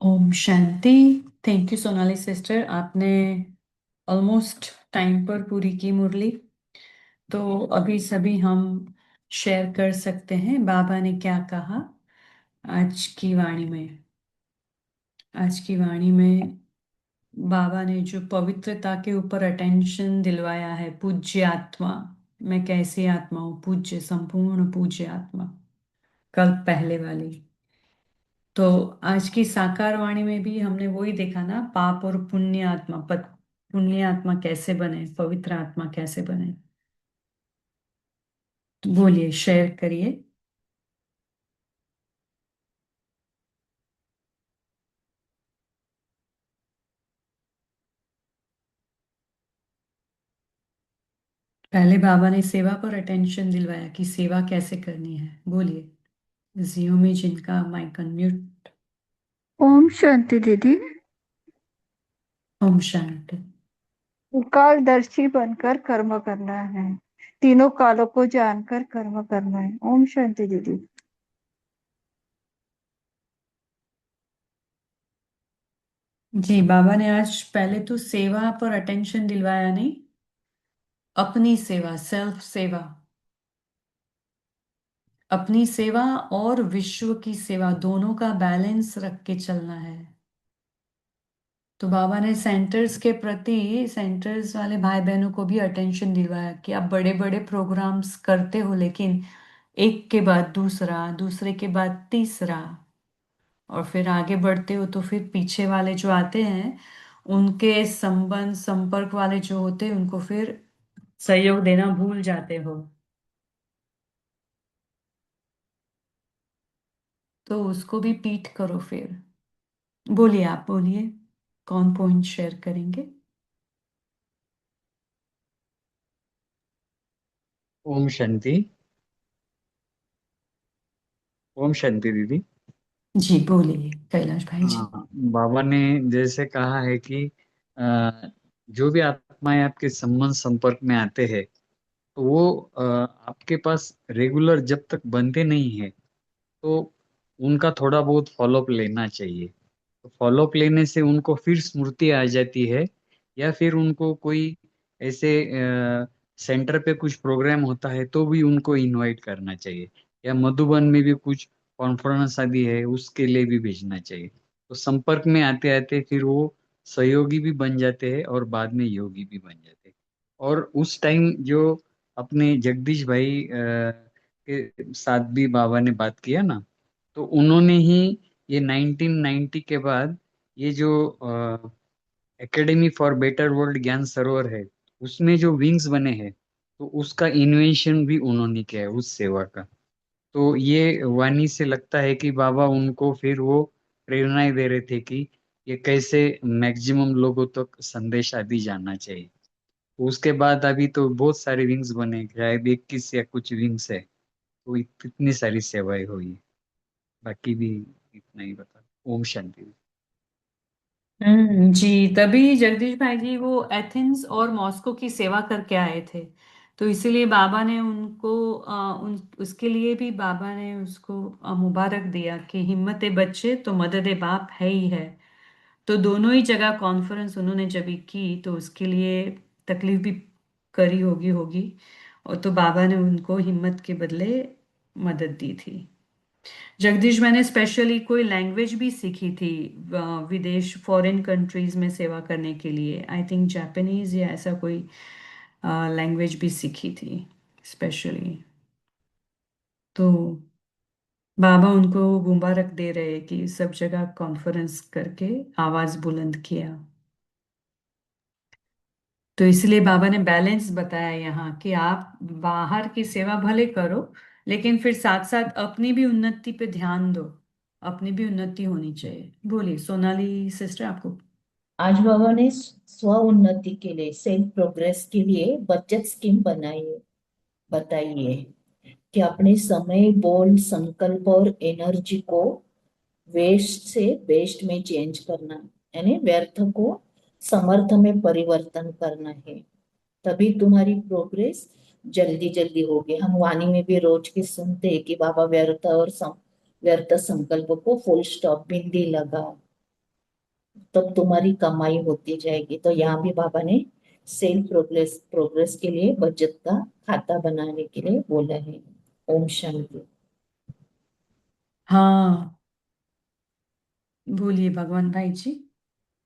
Om Shanti. Thank you Sonali sister, आपने ऑलमोस्ट टाइम पर पूरी की मुरली। तो अभी सभी हम शेयर कर सकते हैं बाबा ने क्या कहा आज की वाणी में। आज की वाणी में बाबा ने जो पवित्रता के ऊपर अटेंशन दिलवाया है, पूज्य आत्मा। मैं कैसी आत्मा हूँ? पूज्य, संपूर्ण पूज्य आत्मा, कल पहले वाली। तो आज की साकार वाणी में भी हमने वही देखा ना, पाप और पुण्य आत्मा। पुण्य आत्मा कैसे बने, पवित्र आत्मा कैसे बने? तो बोलिए, शेयर करिए। पहले बाबा ने सेवा पर अटेंशन दिलवाया कि सेवा कैसे करनी है। बोलिए, जियो में जिनका माइक अनम्यूट। ओम शांति दीदी। ओम शांति। कालदर्शी बनकर कर्म करना है, तीनों कालों को जानकर कर्म करना है। ओम शांति दीदी। जी, बाबा ने आज पहले तो सेवा पर अटेंशन दिलवाया, नहीं अपनी सेवा, सेल्फ सेवा। अपनी सेवा और विश्व की सेवा दोनों का बैलेंस रख के चलना है। तो बाबा ने सेंटर्स के प्रति, सेंटर्स वाले भाई बहनों को भी अटेंशन दिलवाया कि आप बड़े बड़े प्रोग्राम्स करते हो, लेकिन एक के बाद दूसरा, दूसरे के बाद तीसरा, और फिर आगे बढ़ते हो तो फिर पीछे वाले जो आते हैं, उनके संबंध संपर्क वाले जो होते हैं, उनको फिर सहयोग देना भूल जाते हो। तो उसको भी पीठ करो फिर। बोलिए, आप बोलिए, कौन पॉइंट शेयर करेंगे? ओम शांति। ओम शांति दीदी। जी बोलिए कैलाश भाई जी। हाँ, बाबा ने जैसे कहा है कि जो भी आत्माएं आपके संबंध संपर्क में आते हैं, तो वो आपके पास रेगुलर जब तक बनते नहीं है, तो उनका थोड़ा बहुत फॉलोअप लेना चाहिए। तो फॉलोअप लेने से उनको फिर स्मृति आ जाती है, या फिर उनको कोई ऐसे सेंटर पे कुछ प्रोग्राम होता है तो भी उनको इनवाइट करना चाहिए, या मधुबन में भी कुछ कॉन्फ्रेंस आदि है उसके लिए भी भेजना चाहिए। तो संपर्क में आते आते फिर वो सहयोगी भी बन जाते हैं और बाद में योगी भी बन जाते हैं। और उस टाइम जो अपने जगदीश भाई के साथ भी बाबा ने बात किया ना, तो उन्होंने ही ये 1990 के बाद ये जो एकेडमी फॉर बेटर वर्ल्ड ज्ञान सरोवर है, उसमें जो विंग्स बने हैं, तो उसका इन्वेंशन भी उन्होंने किया है उस सेवा का। तो ये वाणी से लगता है कि बाबा उनको फिर वो प्रेरणाएं दे रहे थे कि ये कैसे मैक्सिमम लोगों तक संदेश आदि जानना चाहिए। उसके बाद अभी तो बहुत सारे विंग्स बने, शायद 21 या कुछ विंग्स है, तो इतनी सारी सेवाएं हुई है। बाकी भी इतना ही बता। ओम शांति। जी, तभी जगदीश भाई जी वो एथेंस और मॉस्को की सेवा करके आए थे। तो इसीलिए बाबा ने उनको उसके लिए भी बाबा ने उसको मुबारक दिया कि हिम्मत बच्चे तो मदद बाप है ही है। तो दोनों ही जगह कॉन्फ्रेंस उन्होंने जब भी की तो उसके लिए तकलीफ भी करी होगी होगी। और तो बाबा ने उनको हिम्मत के बदले मदद दी थी। जगदीश मैंने स्पेशली कोई लैंग्वेज भी सीखी थी विदेश फॉरेन कंट्रीज में सेवा करने के लिए। आई थिंक जापानीज या ऐसा कोई लैंग्वेज भी सीखी थी स्पेशली। तो बाबा उनको मुबारक दे रहे कि सब जगह कॉन्फ्रेंस करके आवाज बुलंद किया। तो इसलिए बाबा ने बैलेंस बताया यहाँ कि आप बाहर की सेवा भले करो, लेकिन फिर साथ साथ अपनी भी उन्नति पे ध्यान दो। अपनी भी उन्नति होनी चाहिए। बोलिए सोनाली सिस्टर, आपको। आज बाबा ने स्व उन्नति के लिए, सेल्फ प्रोग्रेस के लिए बचत स्कीम बनाई है। बताइए कि अपने समय, बोल, संकल्प और एनर्जी को वेस्ट से बेस्ट में चेंज करना, यानी व्यर्थ को समर्थ में परिवर्तन करना है। तभी तुम्हारी प्रोग्रेस जल्दी जल्दी होगी। हम वाणी में भी रोज के सुनते हैं कि बाबा व्यर्थ और व्यर्थ संकल्प को फुल स्टॉप, बिंदी लगाओ, तब तुम्हारी कमाई होती जाएगी। तो यहाँ भी बाबा ने सेल्फ प्रोग्रेस प्रोग्रेस के लिए बचत का खाता बनाने के लिए बोला है। ओम शांति। हाँ, बोलिए भगवान भाई जी।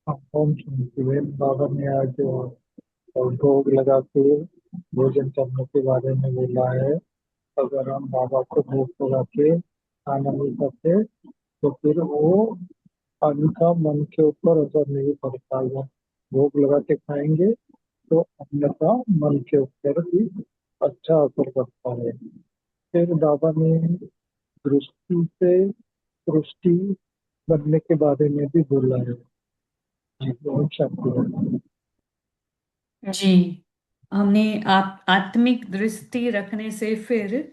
ओम शांति। बाबा ने आज भोग लगा के भोजन करने के बारे में बोला है। अगर हम बाबा को भोग लगा के खाना नहीं खाते तो फिर वो खाने का मन के ऊपर असर नहीं पड़ता है। भोग लगा के खाएंगे तो अन्न का मन के ऊपर भी अच्छा असर पड़ता है। फिर बाबा ने दृष्टि से सृष्टि बनने के बारे में भी बोला है। जी, ओम शांति। जी, हमने आप आत्मिक दृष्टि रखने से फिर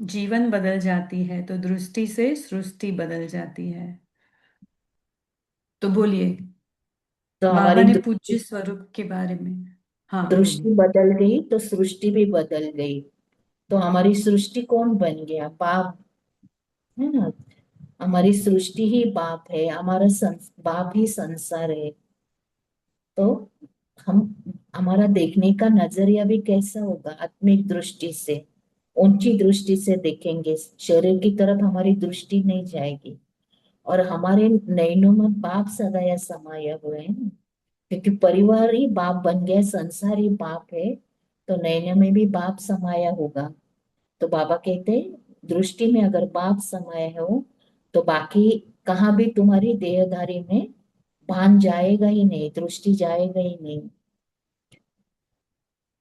जीवन बदल जाती है, तो दृष्टि से सृष्टि बदल जाती है। तो बोलिए तो बाबा हमारी ने पूज्य स्वरूप के बारे में। हाँ बोलिए। दृष्टि बदल गई तो सृष्टि भी बदल गई। तो हमारी सृष्टि कौन बन गया? बाप, है ना। हमारी सृष्टि ही बाप है, हमारा बाप ही संसार है। तो हम, हमारा देखने का नजरिया भी कैसा होगा? आत्मिक दृष्टि से, ऊंची दृष्टि से देखेंगे। शरीर की तरफ हमारी दृष्टि नहीं जाएगी। और हमारे नयनों में बाप सदाया समाया हुए हैं ना, क्योंकि परिवार ही बाप बन गया, संसार ही बाप है। तो नयन में भी बाप समाया होगा। तो बाबा कहते हैं दृष्टि में अगर बाप समाया हो तो बाकी कहाँ भी तुम्हारी देहधारी में भान जाएगा ही नहीं, दृष्टि जाएगा ही नहीं।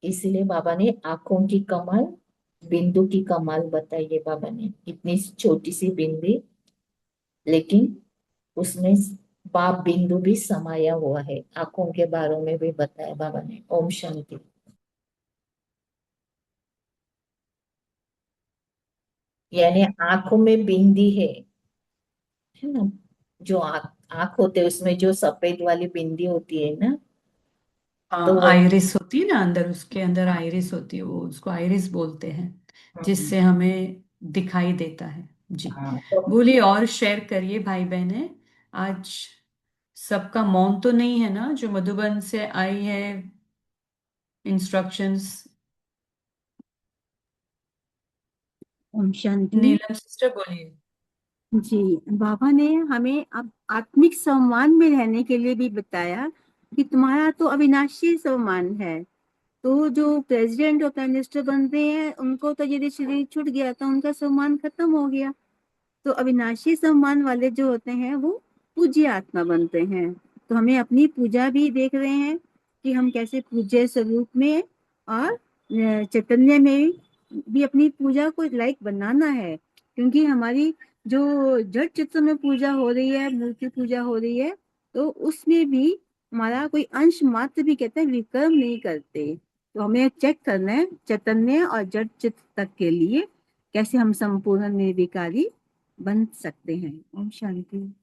इसलिए बाबा ने आंखों की कमाल, बिंदु की कमाल बताई है। बाबा ने इतनी छोटी सी बिंदी, लेकिन उसमें बाप बिंदु भी समाया हुआ है। आंखों के बारे में भी बताया बाबा ने। ओम शांति। यानी आंखों में बिंदी है ना। जो आंख होते हैं उसमें जो सफेद वाली बिंदी होती है ना, तो हाँ, आइरिस होती है ना अंदर, उसके अंदर आइरिस होती है, वो उसको आइरिस बोलते हैं, हम्म, जिससे हमें दिखाई देता है। जी, हाँ तो बोलिए और शेयर करिए भाई बहने। आज सबका मौन तो नहीं है ना, जो मधुबन से आई है इंस्ट्रक्शंस। ओम शांति। नीलम सिस्टर बोलिए। जी, बाबा ने हमें अब आत्मिक सम्मान में रहने के लिए भी बताया कि तुम्हारा तो अविनाशी सम्मान है। तो जो प्रेसिडेंट और प्राइम मिनिस्टर बनते हैं उनको तो यदि शरीर छूट गया तो उनका सम्मान खत्म हो गया। तो अविनाशी सम्मान वाले जो होते हैं वो पूज्य आत्मा बनते हैं। तो हमें अपनी पूजा भी देख रहे हैं कि हम कैसे पूज्य स्वरूप में और चैतन्य में भी अपनी पूजा को लाइक बनाना है, क्योंकि हमारी जो जड़ चित्र में पूजा हो रही है, मूर्ति पूजा हो रही है, तो उसमें भी हमारा कोई अंश मात्र भी कहते हैं विकर्म नहीं करते। तो हमें चेक करना है चैतन्य और जड़ चित्र तक के लिए कैसे हम संपूर्ण निर्विकारी बन सकते हैं। ओम शांति।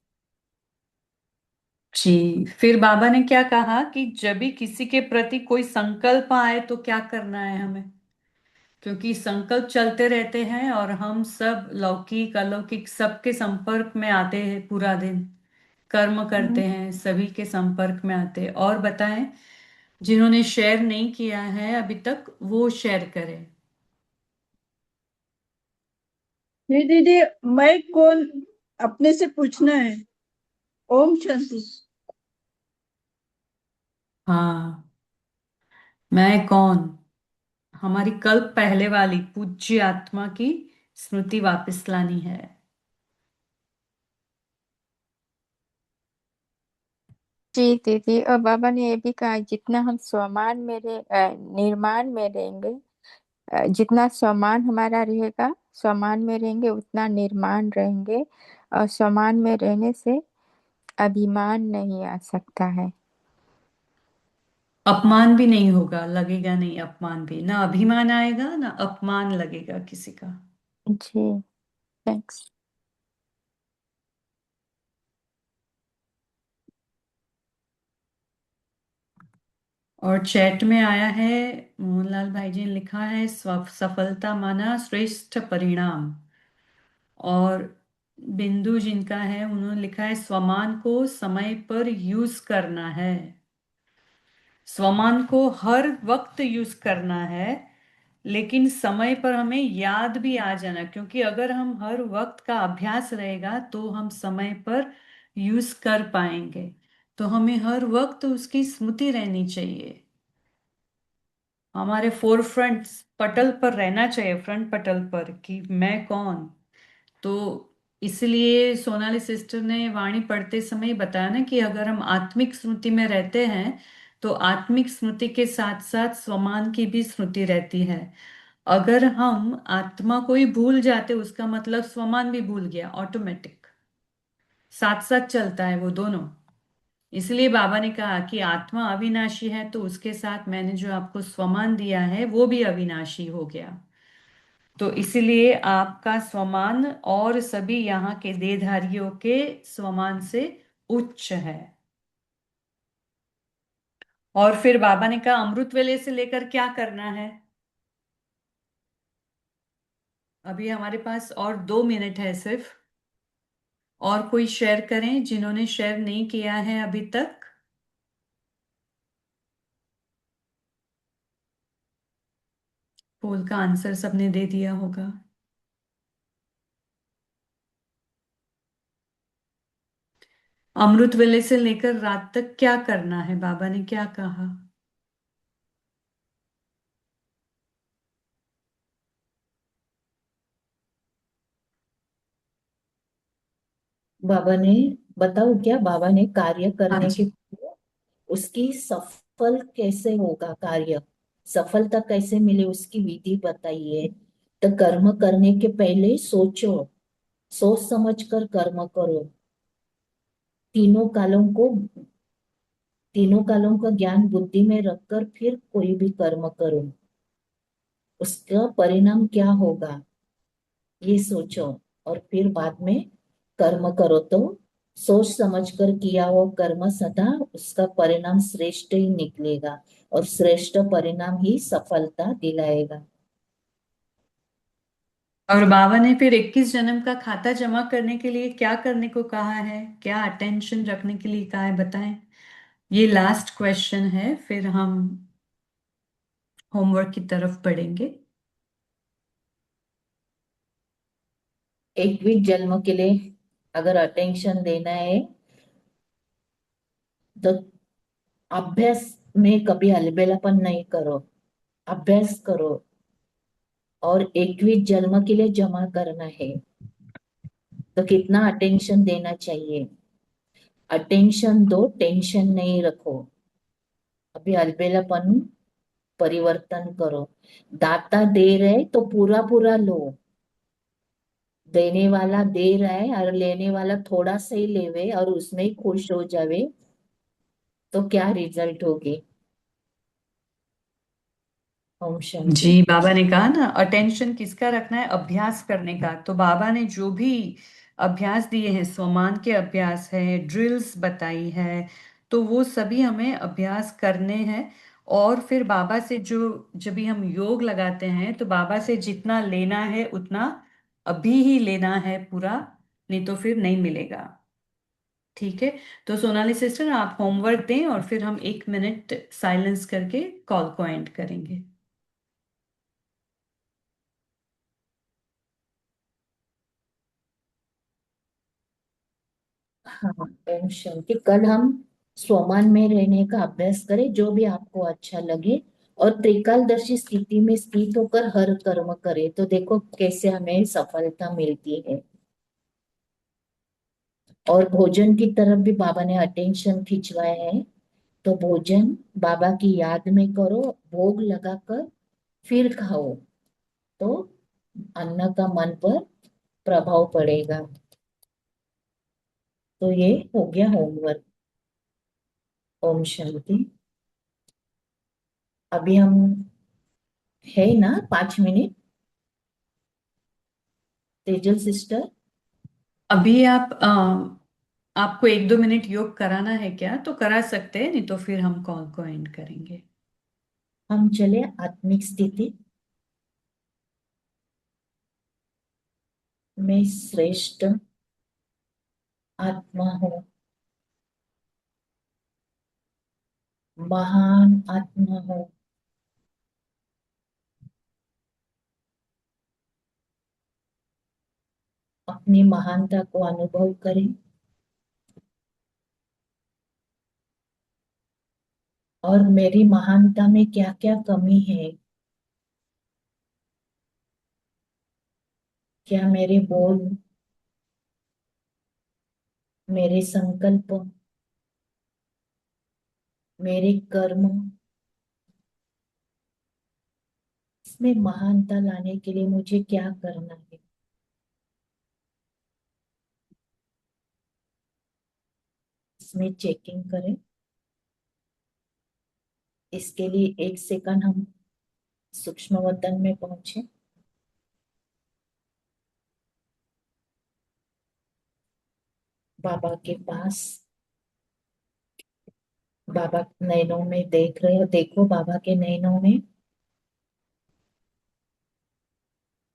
जी, फिर बाबा ने क्या कहा कि जब भी किसी के प्रति कोई संकल्प आए तो क्या करना है हमें, क्योंकि संकल्प चलते रहते हैं और हम सब लौकिक अलौकिक सबके संपर्क में आते हैं, पूरा दिन कर्म करते हैं, सभी के संपर्क में आते हैं। और बताएं, जिन्होंने शेयर नहीं किया है अभी तक वो शेयर करें। नहीं दीदी, मैं कौन, अपने से पूछना है। ओम शांति। हाँ, मैं कौन, हमारी कल पहले वाली पूज्य आत्मा की स्मृति वापस लानी है। जी दीदी, और बाबा ने ये भी कहा जितना हम स्वमान में निर्माण में रहेंगे, जितना स्वमान हमारा रहेगा, स्वमान में रहेंगे उतना निर्माण रहेंगे, और स्वमान में रहने से अभिमान नहीं आ सकता है। अपमान भी नहीं होगा, लगेगा नहीं अपमान भी, ना अभिमान आएगा ना अपमान लगेगा किसी का। जी, थैंक्स। और चैट में आया है, मोहनलाल भाई जी ने लिखा है सफलता माना श्रेष्ठ परिणाम। और बिंदु जिनका है उन्होंने लिखा है स्वमान को समय पर यूज करना है। स्वमान को हर वक्त यूज करना है, लेकिन समय पर हमें याद भी आ जाना, क्योंकि अगर हम हर वक्त का अभ्यास रहेगा तो हम समय पर यूज कर पाएंगे। तो हमें हर वक्त उसकी स्मृति रहनी चाहिए, हमारे फोर फ्रंट पटल पर रहना चाहिए, फ्रंट पटल पर कि मैं कौन। तो इसलिए सोनाली सिस्टर ने वाणी पढ़ते समय बताया ना कि अगर हम आत्मिक स्मृति में रहते हैं तो आत्मिक स्मृति के साथ साथ स्वमान की भी स्मृति रहती है। अगर हम आत्मा को ही भूल जाते उसका मतलब स्वमान भी भूल गया, ऑटोमेटिक साथ साथ चलता है वो दोनों। इसलिए बाबा ने कहा कि आत्मा अविनाशी है तो उसके साथ मैंने जो आपको स्वमान दिया है वो भी अविनाशी हो गया। तो इसलिए आपका स्वमान और सभी यहाँ के देहधारियों के स्वमान से उच्च है। और फिर बाबा ने कहा अमृत वेले से लेकर क्या करना है। अभी हमारे पास और 2 मिनट है सिर्फ। और कोई शेयर करें जिन्होंने शेयर नहीं किया है अभी तक। पोल का आंसर सबने दे दिया होगा। अमृत वेले से लेकर रात तक क्या करना है, बाबा ने क्या कहा। बाबा ने, बताओ क्या बाबा ने कार्य हाँ करने के जी। उसकी सफल कैसे होगा, कार्य सफलता कैसे मिले उसकी विधि बताइए। तो कर्म करने के पहले सोचो, सोच समझ कर कर्म करो। तीनों कालों को, तीनों कालों का ज्ञान बुद्धि में रखकर फिर कोई भी कर्म करो, उसका परिणाम क्या होगा ये सोचो, और फिर बाद में कर्म करो। तो सोच समझ कर किया हुआ कर्म सदा उसका परिणाम श्रेष्ठ ही निकलेगा, और श्रेष्ठ परिणाम ही सफलता दिलाएगा। और बाबा ने फिर 21 जन्म का खाता जमा करने के लिए क्या करने को कहा है, क्या अटेंशन रखने के लिए कहा है, बताएं। ये लास्ट क्वेश्चन है, फिर हम होमवर्क की तरफ बढ़ेंगे। 21 जन्म के लिए अगर अटेंशन देना है तो अभ्यास में कभी अलबेलापन नहीं करो, अभ्यास करो। और 21 जन्म के लिए जमा करना है तो कितना अटेंशन देना चाहिए। अटेंशन दो, टेंशन नहीं रखो। अभी अलबेलापन परिवर्तन करो। दाता दे रहे तो पूरा पूरा लो, देने वाला दे रहा है और लेने वाला थोड़ा सा ही लेवे और उसमें ही खुश हो जावे, तो क्या रिजल्ट होगी? ओम शांति। जी, बाबा ने कहा ना, अटेंशन किसका रखना है? अभ्यास करने का। तो बाबा ने जो भी अभ्यास दिए हैं, स्वमान के अभ्यास है, ड्रिल्स बताई है, तो वो सभी हमें अभ्यास करने हैं। और फिर बाबा से जो, जब भी हम योग लगाते हैं तो बाबा से जितना लेना है उतना अभी ही लेना है पूरा, नहीं तो फिर नहीं मिलेगा। ठीक है। तो सोनाली सिस्टर, आप होमवर्क दें और फिर हम 1 मिनट साइलेंस करके कॉल को एंड करेंगे। हाँ, ओम शांति। कल हम स्वमान में रहने का अभ्यास करें, जो भी आपको अच्छा लगे, और त्रिकालदर्शी स्थिति में स्थित होकर हर कर्म करें, तो देखो कैसे हमें सफलता मिलती है। और भोजन की तरफ भी बाबा ने अटेंशन खिंचवाया है, तो भोजन बाबा की याद में करो, भोग लगाकर फिर खाओ, तो अन्न का मन पर प्रभाव पड़ेगा। तो ये हो गया होमवर्क। ओम शांति। अभी हम है ना 5 मिनट, तेजल सिस्टर? अभी आप आपको 1-2 मिनट योग कराना है क्या? तो करा सकते हैं, नहीं तो फिर हम कॉल को एंड करेंगे। हम चले आत्मिक स्थिति में। श्रेष्ठ आत्मा हो, महान आत्मा हो, अपनी महानता को अनुभव करें, और मेरी महानता में क्या क्या कमी है, क्या मेरे बोल, मेरे संकल्प, मेरे कर्म, इसमें महानता लाने के लिए मुझे क्या करना है। इसमें चेकिंग करें। इसके लिए 1 सेकंड हम सूक्ष्म वतन में पहुंचे, बाबा के पास। बाबा नैनों में देख रहे हो, देखो बाबा के नैनों में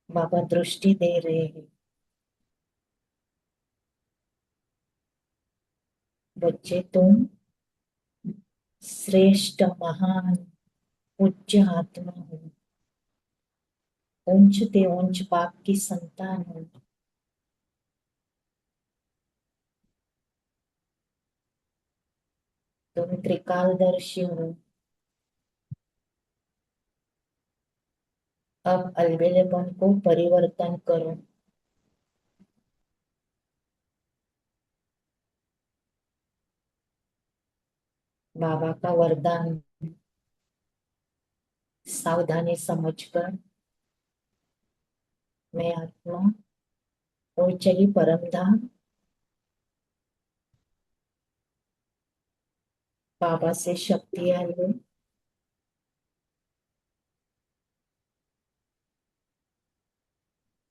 बाबा दृष्टि दे रहे हैं। बच्चे, तुम श्रेष्ठ, महान, उच्च आत्मा हो, ऊंच ते ऊंच बाप की संतान हो। तुम त्रिकालदर्शी हो। अब अलबेलेपन को परिवर्तन करो। बाबा का वरदान सावधानी समझकर, मैं आत्मा और चली परम धाम, बाबा से शक्तियां लो।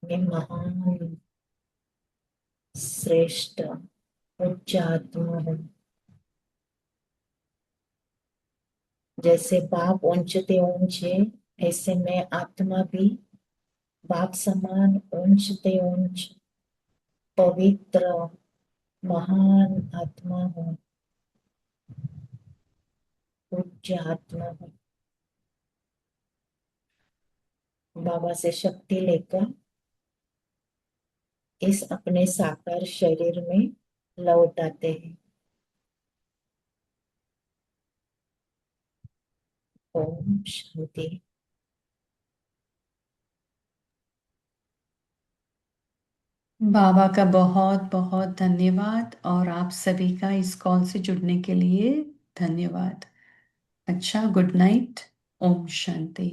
मैं महान, श्रेष्ठ, उच्च आत्मा हूँ। जैसे बाप ऊंचते ऊंचे, ऐसे मैं आत्मा भी बाप समान ऊंचते ऊंच पवित्र महान आत्मा हूँ, उच्च आत्मा हूँ। बाबा से शक्ति लेकर इस अपने साकार शरीर में लौट आते हैं। ओम शांति। बाबा का बहुत बहुत धन्यवाद, और आप सभी का इस कॉल से जुड़ने के लिए धन्यवाद। अच्छा, गुड नाइट। ओम शांति।